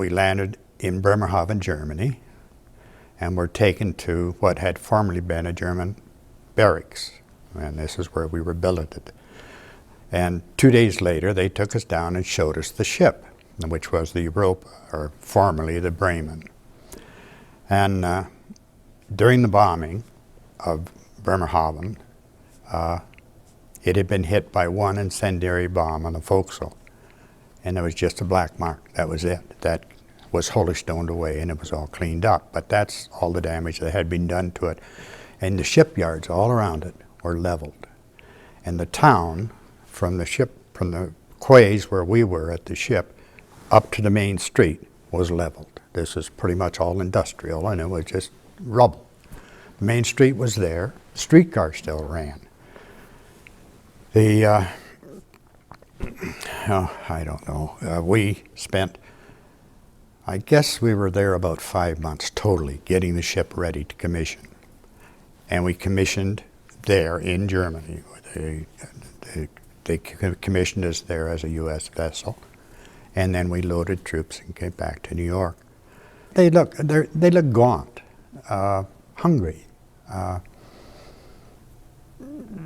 we landed in Bremerhaven, Germany, and were taken to what had formerly been a German barracks. And this is where we were billeted. And 2 days later, they took us down and showed us the ship, which was the Europa, or formerly the Bremen. And during the bombing of Bremerhaven, it had been hit by one incendiary bomb on the forecastle. And there was just a black mark. That was it. That was wholly stoned away, and it was all cleaned up. But that's all the damage that had been done to it. And the shipyards all around it were leveled. And the town, from the quays where we were at the ship, up to the main street was leveled. This is pretty much all industrial, and it was just rubble. The main street was there. Streetcars still ran. I don't know. We spent, I guess we were there about 5 months totally, getting the ship ready to commission. And we commissioned there in Germany. They commissioned us there as a U.S. vessel, and then we loaded troops and came back to New York. They look gaunt, hungry,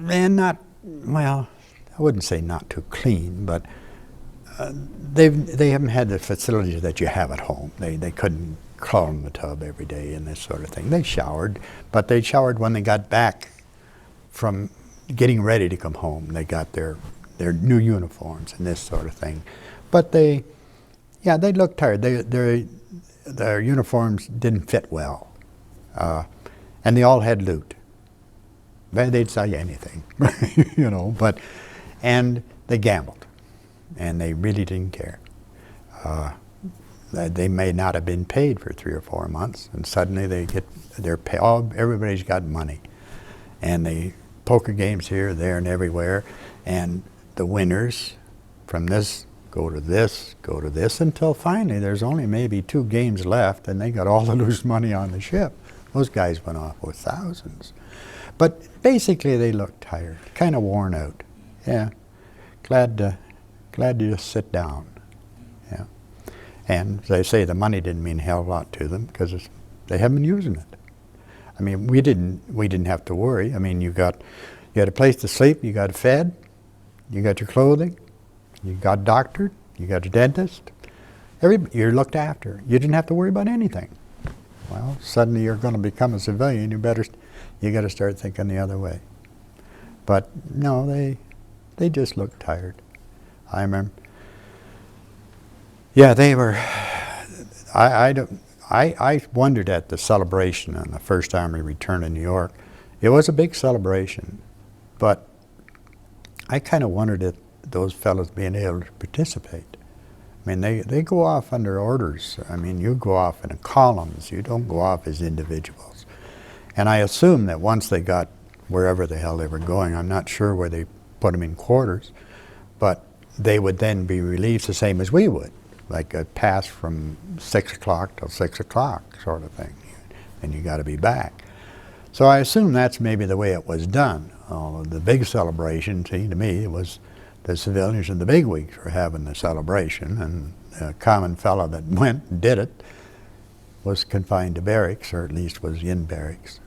and not, well, I wouldn't say not too clean, but they haven't had the facilities that you have at home. They couldn't crawl in the tub every day and this sort of thing. They showered, but they showered when they got back from getting ready to come home. They got their new uniforms and this sort of thing. But they looked tired. Their uniforms didn't fit well. And they all had loot. They'd sell you anything, you know, and they gambled, and they really didn't care. They may not have been paid for 3 or 4 months, and suddenly they get their pay. Everybody's got money, and they poker games here, there, and everywhere, and the winners from this go to this, until finally there's only maybe 2 games left, and they got all the loose money on the ship. Those guys went off with thousands. But basically they looked tired, kind of worn out. Yeah, glad to just sit down. Yeah, and as I say, the money didn't mean a hell of a lot to them because they haven't been using it. I mean, we didn't have to worry. I mean, you had a place to sleep, you got fed, you got your clothing, you got doctored, you got a dentist. You're looked after. You didn't have to worry about anything. Well, suddenly you're going to become a civilian. You got to start thinking the other way. But no, they just looked tired. I remember. Yeah, they were. I wondered at the celebration on the First Army return to New York. It was a big celebration, but I kind of wondered at those fellows being able to participate. I mean, they go off under orders. I mean, you go off in columns. You don't go off as individuals. And I assume that once they got wherever the hell they were going, I'm not sure where they put them in quarters, but they would then be relieved the same as we would, like a pass from 6 o'clock till 6 o'clock sort of thing, and you got to be back. So I assume that's maybe the way it was done. The big celebration, see, to me, it was the civilians and the bigwigs were having the celebration, and the common fellow that went and did it was confined to barracks, or at least was in barracks.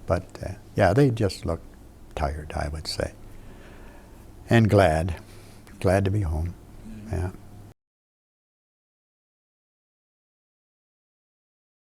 But yeah, they just looked tired, I would say, and glad to be home.